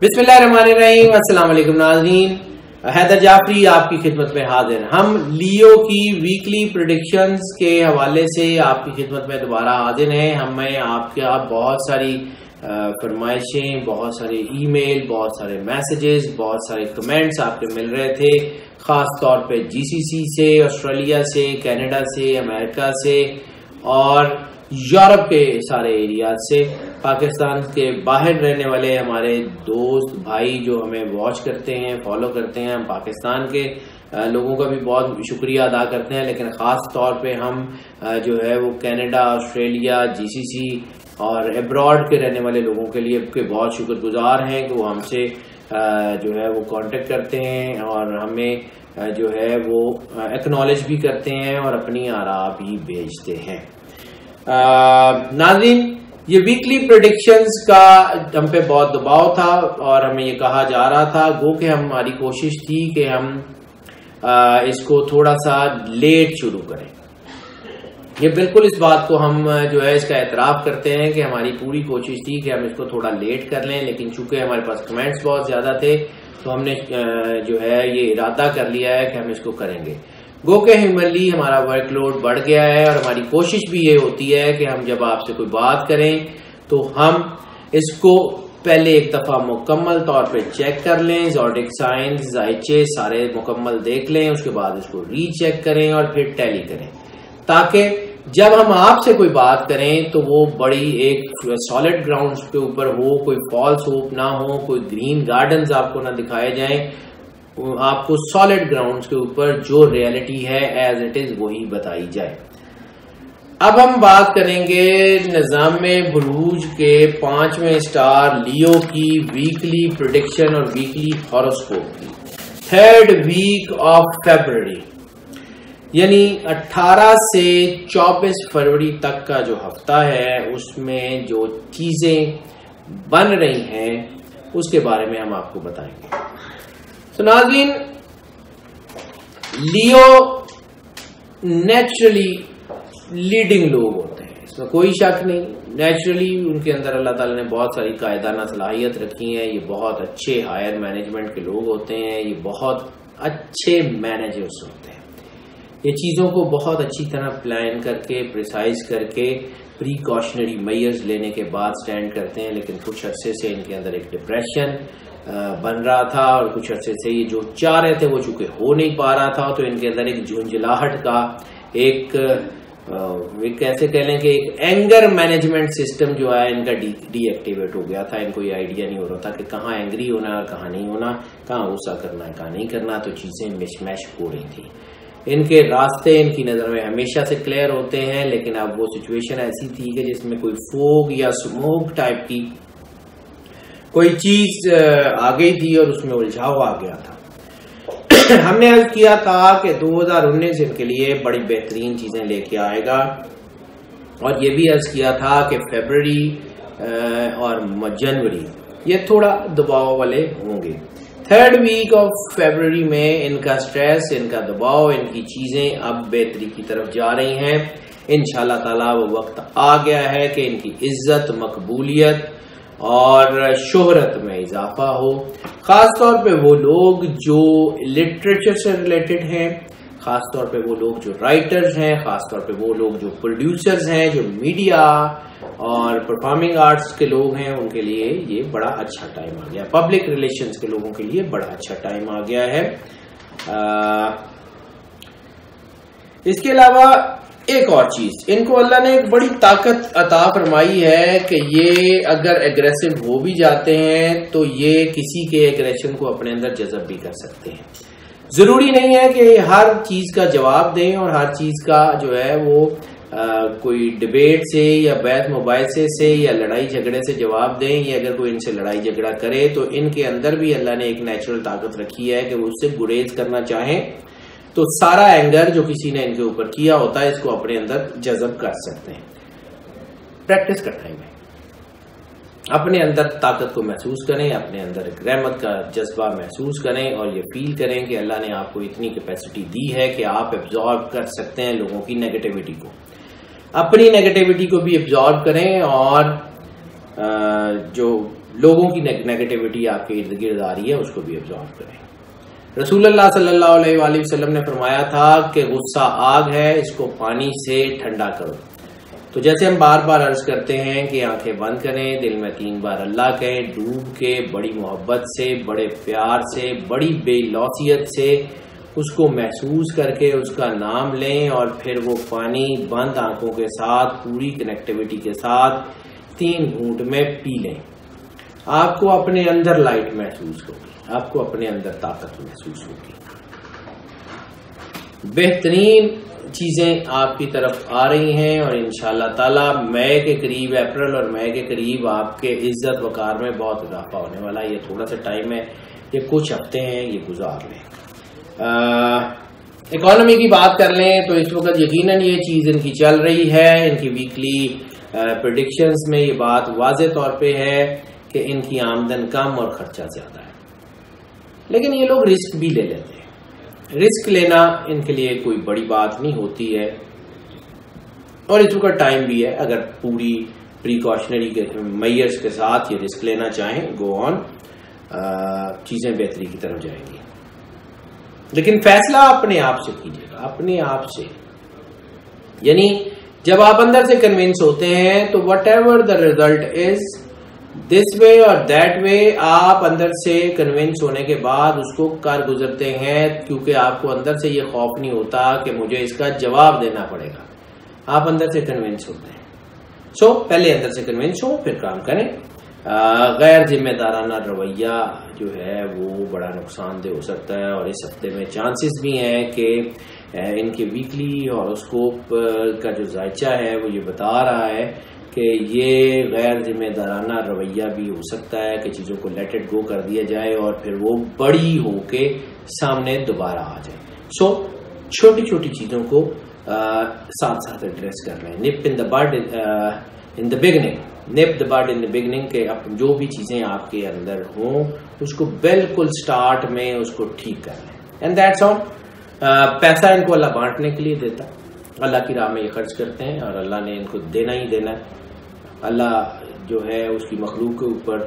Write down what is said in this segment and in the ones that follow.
بسم اللہ الرحمن الرحیم۔ السلام علیکم ناظرین، حیدر جعفری آپ کی خدمت میں حاضر ہیں۔ ہم لیو کی ویکلی پریڈکشنز کے حوالے سے آپ کی خدمت میں دوبارہ حاضر ہیں۔ ہمیں آپ کے بہت ساری فرمائشیں، بہت سارے ای میل، بہت سارے میسیجز، بہت سارے کمنٹس آپ کے مل رہے تھے، خاص طور پہ جی سی سی سے، آسٹریلیا سے، کینیڈا سے، امریکہ سے اور یورپ کے سارے ایریاز سے، پاکستان کے باہر رہنے والے ہمارے دوست بھائی جو ہمیں واچ کرتے ہیں، فالو کرتے ہیں۔ ہم پاکستان کے لوگوں کا بھی بہت شکریہ ادا کرتے ہیں، لیکن خاص طور پہ ہم جو ہے وہ کینیڈا، آسٹریلیا، جی سی سی اور ابراڈ کے رہنے والے لوگوں کے لیے بہت شکر گزار ہیں کہ وہ ہم سے جو ہے وہ کانٹیکٹ کرتے ہیں اور ہمیں جو ہے وہ ایکنالج بھی کرتے ہیں اور اپنی آراء بھی بھیجتے ہیں۔ ناظرین، یہ ویکلی پریڈکشنز کا ہم پہ بہت دباؤ تھا اور ہمیں یہ کہا جا رہا تھا، گو کہ ہماری کوشش تھی کہ ہم اس کو تھوڑا سا لیٹ شروع کریں۔ یہ بالکل اس بات کو ہم جو ہے اس کا اعتراف کرتے ہیں کہ ہماری پوری کوشش تھی کہ ہم اس کو تھوڑا لیٹ کر لیں، لیکن چونکہ ہمارے پاس کمنٹس بہت زیادہ تھے تو ہم نے جو ہے یہ ارادہ کر لیا ہے کہ ہم اس کو کریں گے۔ گو کہ ہیومنلی ہمارا ورک لوڈ بڑھ گیا ہے اور ہماری کوشش بھی یہ ہوتی ہے کہ ہم جب آپ سے کوئی بات کریں تو ہم اس کو پہلے ایک دفعہ مکمل طور پہ چیک کر لیں، زوڈک سائنز، ذائچے سارے مکمل دیکھ لیں، اس کے بعد اس کو ری چیک کریں اور پھر ٹیلی کریں، تاکہ جب ہم آپ سے کوئی بات کریں تو وہ بڑی ایک سالڈ گراؤنڈز کے اوپر ہو، کوئی فالس ہوپ نہ ہو، کوئی گرین گارڈنز آپ کو نہ دکھائے جائیں، آپ کو سالڈ گراؤنڈز کے اوپر جو ریئلٹی ہے ایز اٹ از وہی بتائی جائے۔ اب ہم بات کریں گے نظام بروج کے 5ویں سٹار لیو کی ویکلی پریڈکشن اور ویکلی ہاروسکوپ کی 3rd ویک آف فیبروری، یعنی 18 سے 24 فروری تک کا جو ہفتہ ہے اس میں جو چیزیں بن رہی ہیں اس کے بارے میں ہم آپ کو بتائیں گے۔ تو ناظرین، لیو نیچرلی لیڈنگ لوگ ہوتے ہیں، اس میں کوئی شک نہیں۔ نیچرلی ان کے اندر اللہ تعالیٰ نے بہت ساری قائدانہ صلاحیت رکھی ہیں، یہ بہت اچھے ہائر مینجمنٹ کے لوگ ہوتے ہیں، یہ بہت اچھے مینیجرز ہوتے ہیں، یہ چیزوں کو بہت اچھی طرح پلان کر کے، پریسائز کر کے، پریکاشنری میئرز لینے کے بعد سٹینڈ کرتے ہیں۔ لیکن کچھ عرصے سے ان کے اندر ایک ڈپریشن بن رہا تھا اور کچھ عرصے سے یہ جو چاہ رہے تھے وہ چونکہ ہو نہیں پا رہا تھا، تو ان کے اندر ایک جھنجھلاہٹ کا ایک کیسے کہہ لیں کہ ایک اینگر مینجمنٹ سسٹم جو ہے ان کا ڈی ایکٹیویٹ ہو گیا تھا۔ ان کو یہ آئیڈیا نہیں ہو رہا تھا کہ کہاں اینگری ہونا ہے اور کہاں نہیں ہونا، کہاں غصہ کرنا ہے کہاں نہیں کرنا، تو چیزیں مش میش ہو رہی تھیں۔ ان کے راستے ان کی نظر میں ہمیشہ سے کلیئر ہوتے ہیں، لیکن اب وہ سچویشن ایسی تھی کہ جس میں کوئی فوگ یا سموک ٹائپ کی کوئی چیز آ گئی تھی اور اس میں الجھاؤ آ گیا تھا۔ ہم نے عرض کیا تھا کہ 2019 ان کے لیے بڑی بہترین چیزیں لے کے آئے گا، اور یہ بھی عرض کیا تھا کہ فیبروری اور جنوری یہ تھوڑا دباؤ والے ہوں گے۔ 3rd ویک آف فیبروری میں ان کا سٹریس، ان کا دباؤ، ان کی چیزیں اب بہتری کی طرف جا رہی ہیں۔ انشاءاللہ تعالی وہ وقت آ گیا ہے کہ ان کی عزت، مقبولیت اور شہرت میں اضافہ ہو، خاص طور پہ وہ لوگ جو لٹریچر سے ریلیٹڈ ہیں، خاص طور پہ وہ لوگ جو رائٹرز ہیں، خاص طور پہ وہ لوگ جو پروڈیوسرز ہیں، جو میڈیا اور پرفارمنگ آرٹس کے لوگ ہیں، ان کے لیے یہ بڑا اچھا ٹائم آ گیا۔ پبلک ریلیشنز کے لوگوں کے لیے بڑا اچھا ٹائم آ گیا ہے۔ اس کے علاوہ ایک اور چیز، ان کو اللہ نے ایک بڑی طاقت عطا فرمائی ہے کہ یہ اگر ایگریسو ہو بھی جاتے ہیں تو یہ کسی کے ایگریشن کو اپنے اندر جذب بھی کر سکتے ہیں۔ ضروری نہیں ہے کہ ہر چیز کا جواب دیں اور ہر چیز کا جو ہے وہ کوئی ڈبیٹ سے یا بحث مباحثے سے یا لڑائی جھگڑے سے جواب دیں، یا اگر کوئی ان سے لڑائی جھگڑا کرے تو ان کے اندر بھی اللہ نے ایک نیچرل طاقت رکھی ہے کہ وہ اس سے گریز کرنا چاہیں تو سارا اینگر جو کسی نے ان کے اوپر کیا ہوتا ہے اس کو اپنے اندر جذب کر سکتے ہیں۔ پریکٹس کا ٹائم ہے، اپنے اندر طاقت کو محسوس کریں، اپنے اندر ایک رحمت کا جذبہ محسوس کریں اور یہ فیل کریں کہ اللہ نے آپ کو اتنی کیپیسٹی دی ہے کہ آپ ایبزارب کر سکتے ہیں لوگوں کی نیگیٹیوٹی کو، اپنی نیگیٹیوٹی کو بھی ایبزارب کریں اور جو لوگوں کی نیگیٹیوٹی آپ کے ارد گرد آ رہی ہے اس کو بھی ابزارو کریں. رسول اللہ صلی اللہ علیہ وآلہ وسلم نے فرمایا تھا کہ غصہ آگ ہے، اس کو پانی سے ٹھنڈا کرو. تو جیسے ہم بار بار عرض کرتے ہیں کہ آنکھیں بند کریں، دل میں 3 بار اللہ کہیں، ڈوب کے بڑی محبت سے، بڑے پیار سے، بڑی بے لوثیت سے اس کو محسوس کر کے اس کا نام لیں، اور پھر وہ پانی بند آنکھوں کے ساتھ پوری کنیکٹیوٹی کے ساتھ 3 گھونٹ میں پی لیں. آپ کو اپنے اندر لائٹ محسوس ہوگی، آپ کو اپنے اندر طاقت محسوس ہوگی. بہترین چیزیں آپ کی طرف آ رہی ہیں، اور انشاءاللہ تعالی مئی کے قریب، اپریل اور مئی کے قریب آپ کے عزت وقار میں بہت اضافہ ہونے والا ہے. یہ تھوڑا سا ٹائم ہے، یہ کچھ ہفتے ہیں، یہ گزار لیں. اکانومی کی بات کر لیں تو اس وقت یقیناً یہ چیز ان کی چل رہی ہے. ان کی ویکلی پریڈکشنز میں یہ بات واضح طور پہ ہے کہ ان کی آمدن کم اور خرچہ زیادہ ہے، لیکن یہ لوگ رسک بھی لے لیتے ہیں. رسک لینا ان کے لیے کوئی بڑی بات نہیں ہوتی ہے، اور اس وقت ٹائم بھی ہے. اگر پوری پریکاشنری کے میئرز کے ساتھ یہ رسک لینا چاہیں، گو آن، چیزیں بہتری کی طرف جائیں گی. لیکن فیصلہ اپنے آپ سے کیجیے گا، اپنے آپ سے. یعنی جب آپ اندر سے کنونس ہوتے ہیں تو whatever the result is, this way or that وے، آپ اندر سے کنونس ہونے کے بعد اس کو کر گزرتے ہیں، کیونکہ آپ کو اندر سے یہ خوف نہیں ہوتا کہ مجھے اس کا جواب دینا پڑے گا. آپ اندر سے کنونس ہوتے ہیں. سو پہلے اندر سے کنونس ہو، پھر کام کریں. غیر ذمہ دارانہ رویہ جو ہے وہ بڑا نقصان دہ ہو سکتا ہے، اور اس ہفتے میں چانسز بھی ہیں کہ ان کے ویکلی ہاروسکوپ کا جو ذائچہ ہے وہ یہ بتا رہا ہے کہ یہ غیر ذمہ دارانہ رویہ بھی ہو سکتا ہے کہ چیزوں کو لیٹ اٹ گو کر دیا جائے اور پھر وہ بڑی ہو کے سامنے دوبارہ آ جائے. سو چھوٹی چھوٹی چیزوں کو ساتھ ساتھ ایڈریس کر رہے ہیں. نپ ان دا بڈ ان دا بگننگ، نپ دا بڈ ان دا بگننگ، کہ جو بھی چیزیں آپ کے اندر ہوں اس کو بالکل سٹارٹ میں اس کو ٹھیک کر لیں. And that's all. پیسہ ان کو اللہ بانٹنے کے لیے دیتا ہے، اللہ کی راہ میں یہ خرچ کرتے ہیں، اور اللہ نے ان کو دینا ہی دینا ہے. اللہ جو ہے اس کی مخلوق کے اوپر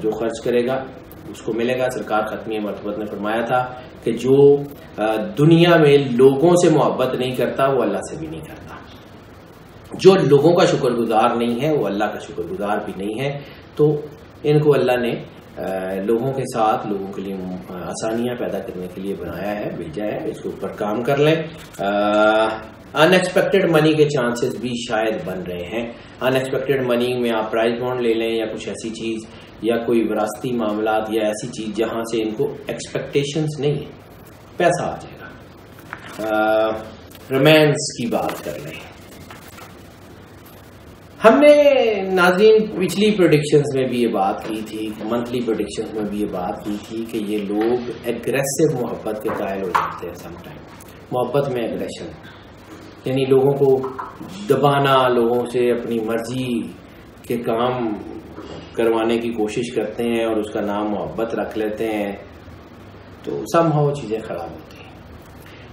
جو خرچ کرے گا اس کو ملے گا. سرکار ختمیہ مرتبت نے فرمایا تھا کہ جو دنیا میں لوگوں سے محبت نہیں کرتا وہ اللہ سے بھی نہیں کرتا. جو لوگوں کا شکر گزار نہیں ہے وہ اللہ کا شکر گزار بھی نہیں ہے. تو ان کو اللہ نے لوگوں کے ساتھ، لوگوں کے لیے آسانیاں پیدا کرنے کے لیے بنایا ہے، بھیجا ہے. اس کے اوپر کام کر لیں. ان ایکسپیکٹڈ منی کے چانسز بھی شاید بن رہے ہیں. ان ایکسپیکٹڈ منی میں آپ پرائز بانڈ لے لیں یا کچھ ایسی چیز، یا کوئی وراثتی معاملات یا ایسی چیز جہاں سے ان کو ایکسپیکٹیشنز نہیں ہے، پیسہ آ جائے گا. رومانس کی بات کر لیں. ہم نے ناظرین پچھلی پریڈکشنز میں بھی یہ بات کی تھی، منتھلی پریڈکشنز میں بھی یہ بات کی تھی کہ یہ لوگ ایگریسو محبت کے قائل ہو جاتے ہیں. سم ٹائم محبت میں ایگریشن، یعنی لوگوں کو دبانا، لوگوں سے اپنی مرضی کے کام کروانے کی کوشش کرتے ہیں اور اس کا نام محبت رکھ لیتے ہیں، تو سم ہاؤ چیزیں خراب ہوتی ہیں.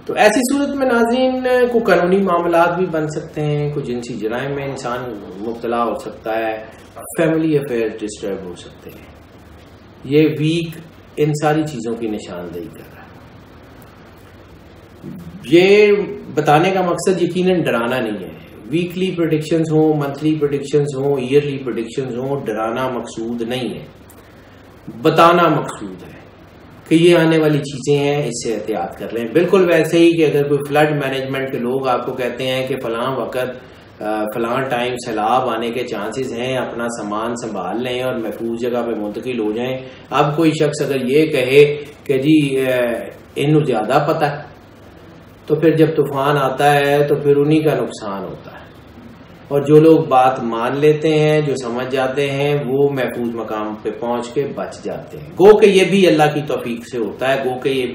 تو ایسی صورت میں ناظرین کو قانونی معاملات بھی بن سکتے ہیں، کوئی جنسی جرائم میں انسان مبتلا ہو سکتا ہے، فیملی افیئر ڈسٹرب ہو سکتے ہیں. یہ ویک ان ساری چیزوں کی نشاندہی کر رہا ہے. یہ بتانے کا مقصد یقیناً ڈرانا نہیں ہے. ویکلی پریڈکشنز ہوں، منتھلی پریڈکشنز ہوں، ایئرلی پریڈکشنز ہوں، ڈرانا مقصود نہیں ہے، بتانا مقصود ہے کہ یہ آنے والی چیزیں ہیں، اس سے احتیاط کر لیں. بالکل ویسے ہی کہ اگر کوئی فلڈ مینجمنٹ کے لوگ آپ کو کہتے ہیں کہ فلاں وقت فلاں ٹائم سیلاب آنے کے چانسز ہیں، اپنا سامان سنبھال لیں اور محفوظ جگہ پہ منتقل ہو جائیں. اب کوئی شخص اگر یہ کہے کہ جی انہوں زیادہ پتہ ہے، تو پھر جب طوفان آتا ہے تو پھر انہی کا نقصان ہوتا ہے. اور جو لوگ بات مان لیتے ہیں، جو سمجھ جاتے ہیں، وہ محفوظ مقام پہ پہنچ کے بچ جاتے ہیں. گو کہ یہ بھی اللہ کی توفیق سے ہوتا ہے. گو کہ یہ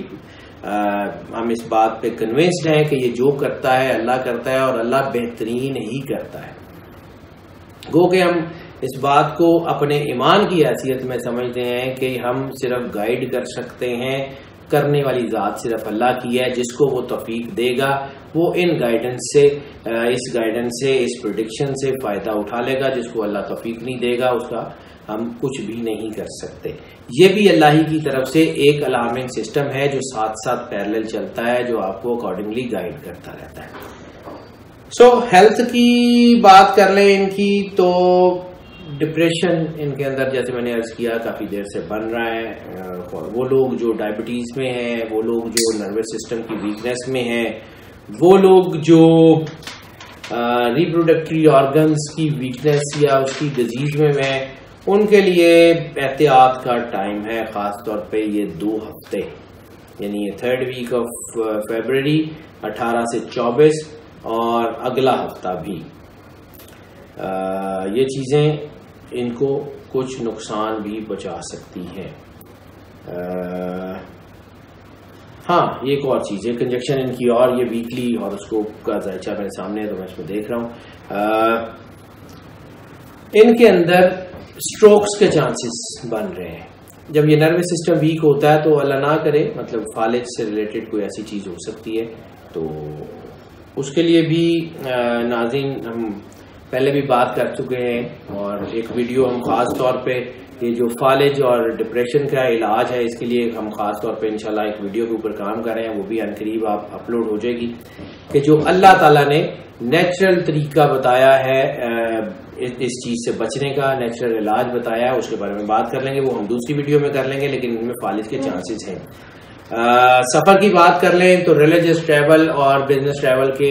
ہم اس بات پہ کنونسڈ ہیں کہ یہ جو کرتا ہے اللہ کرتا ہے، اور اللہ بہترین ہی کرتا ہے. گو کہ ہم اس بات کو اپنے ایمان کی حیثیت میں سمجھتے ہیں کہ ہم صرف گائیڈ کر سکتے ہیں، کرنے والی ذات صرف اللہ کی ہے. جس کو وہ توفیق دے گا وہ ان گائیڈنس سے، اس گائیڈنس سے، اس پریڈکشن سے فائدہ اٹھا لے گا. جس کو اللہ توفیق نہیں دے گا اس کا ہم کچھ بھی نہیں کر سکتے. یہ بھی اللہ ہی کی طرف سے ایک الارمنگ سسٹم ہے جو ساتھ ساتھ پیرلل چلتا ہے، جو آپ کو اکارڈنگلی گائیڈ کرتا رہتا ہے. سو ہیلتھ کی بات کر لیں ان کی، تو ڈپریشن ان کے اندر جیسے میں نے عرض کیا کافی دیر سے بن رہا ہے. وہ لوگ جو ڈائبٹیز میں ہیں، وہ لوگ جو نروس سسٹم کی ویکنیس میں ہیں، وہ لوگ جو ریپروڈکٹری آرگنز کی ویکنیس یا اس کی ڈیزیز میں ہیں، ان کے لیے احتیاط کا ٹائم ہے. خاص طور پہ یہ 2 ہفتے، یعنی 3rd week آف فیبرری 18 سے 24 اور اگلا ہفتہ بھی. یہ چیزیں ان کو کچھ نقصان بھی پہنچا سکتی ہیں. ہاں یہ ایک اور چیز ہے، کنجکشن ان کی، اور یہ ویکلی ہاروسکوپ کا ذائچہ میرے سامنے ہے تو میں اس میں دیکھ رہا ہوں. ان کے اندر سٹروکس کے چانسز بن رہے ہیں. جب یہ نروس سسٹم ویک ہوتا ہے تو اللہ نہ کرے، مطلب فالج سے ریلیٹڈ کوئی ایسی چیز ہو سکتی ہے، تو اس کے لیے بھی ناظرین ہم پہلے بھی بات کر چکے ہیں، اور ایک ویڈیو ہم خاص طور پہ یہ جو فالج اور ڈپریشن کا علاج ہے اس کے لیے ہم خاص طور پہ انشاءاللہ ایک ویڈیو کے اوپر کام کر رہے ہیں، وہ بھی ان قریب آپ اپلوڈ ہو جائے گی، کہ جو اللہ تعالیٰ نے نیچرل طریقہ بتایا ہے اس چیز سے بچنے کا، نیچرل علاج بتایا ہے، اس کے بارے میں بات کر لیں گے. وہ ہم دوسری ویڈیو میں کر لیں گے، لیکن ان میں فالج کے چانسز ہیں. سفر کی بات کر لیں تو ریلیجس ٹریول اور بزنس ٹریول کے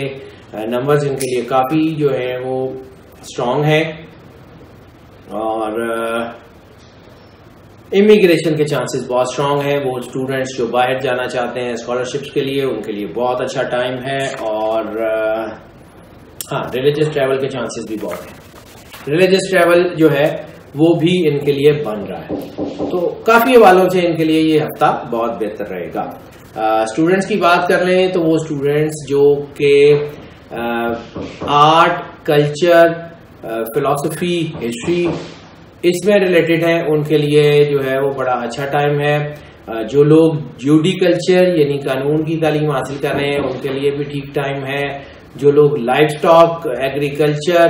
نمبرز ان کے لیے کافی جو ہیں وہ اسٹرانگ ہیں، اور امیگریشن کے چانسز بہت اسٹرانگ ہیں. وہ اسٹوڈنٹس جو باہر جانا چاہتے ہیں اسکالرشپس کے لیے، ان کے لیے بہت اچھا ٹائم ہے. اور ہاں ریلیجس ٹریول کے چانسز بھی بہت ہیں. ریلیجس ٹریول جو ہے وہ بھی ان کے لیے بن رہا ہے، تو کافی حوالوں سے ان کے لیے یہ ہفتہ بہت بہتر رہے گا. اسٹوڈنٹس کی بات کر لیں تو وہ اسٹوڈنٹس جو کہ آرٹ، کلچر، فلسفی، ہسٹری اس میں ریلیٹڈ ہیں، ان کے لیے جو ہے وہ بڑا اچھا ٹائم ہے. جو لوگ جوڈیکلچر یعنی قانون کی تعلیم حاصل کر رہے ہیں ان کے لیے بھی ٹھیک ٹائم ہے. جو لوگ لائف سٹاک، ایگریکلچر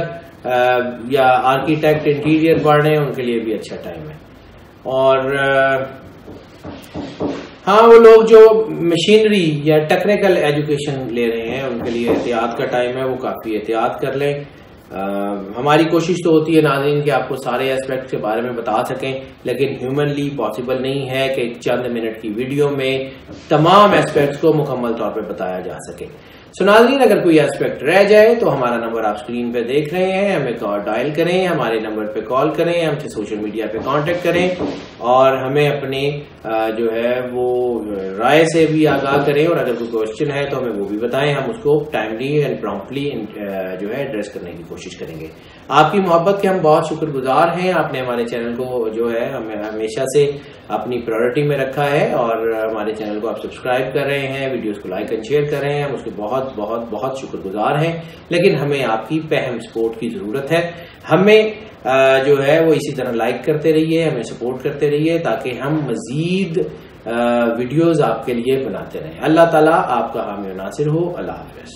یا آرکیٹیکٹ، انٹیریئر پڑھ رہے ہیں ان کے لیے بھی اچھا ٹائم ہے. اور ہاں وہ لوگ جو مشینری یا ٹیکنیکل ایجوکیشن لے رہے ہیں ان کے لیے احتیاط کا ٹائم ہے، وہ کافی احتیاط کر لیں. ہماری کوشش تو ہوتی ہے ناظرین کہ آپ کو سارے ایسپیکٹ کے بارے میں بتا سکیں، لیکن ہیومنلی پاسبل نہیں ہے کہ چند منٹ کی ویڈیو میں تمام ایسپیکٹس کو مکمل طور پہ بتایا جا سکے. سو ناظرین اگر کوئی ایسپیکٹ رہ جائے تو ہمارا نمبر آپ اسکرین پہ دیکھ رہے ہیں، ہمیں کال ڈائل کریں، ہمارے نمبر پہ کال کریں، ہم سے سوشل میڈیا پہ کانٹیکٹ کریں، اور ہمیں اپنے جو ہے وہ رائے سے بھی آگاہ کریں. اور اگر کوئی کوشچن ہے تو ہمیں وہ بھی بتائیں، ہم اس کو ٹائملی اینڈ پرومپٹلی جو ہے ایڈریس کرنے کی کوشش کریں گے. آپ کی محبت کے ہم بہت شکر گزار ہیں. آپ نے ہمارے چینل کو جو ہے ہمیشہ سے اپنی پرائرٹی میں رکھا ہے، اور ہمارے چینل کو آپ سبسکرائب کر رہے ہیں، ویڈیوز کو لائک اینڈ شیئر کر رہے ہیں. ہم اس کے بہت بہت بہت شکر گزار ہیں، لیکن ہمیں آپ کی پہم سپورٹ کی ضرورت ہے. ہمیں جو ہے وہ اسی طرح لائک کرتے رہیے، ہمیں سپورٹ کرتے رہیے، تاکہ ہم مزید ویڈیوز آپ کے لیے بناتے رہیں. اللہ تعالیٰ آپ کا حامی و ناصر ہو. اللہ حافظ.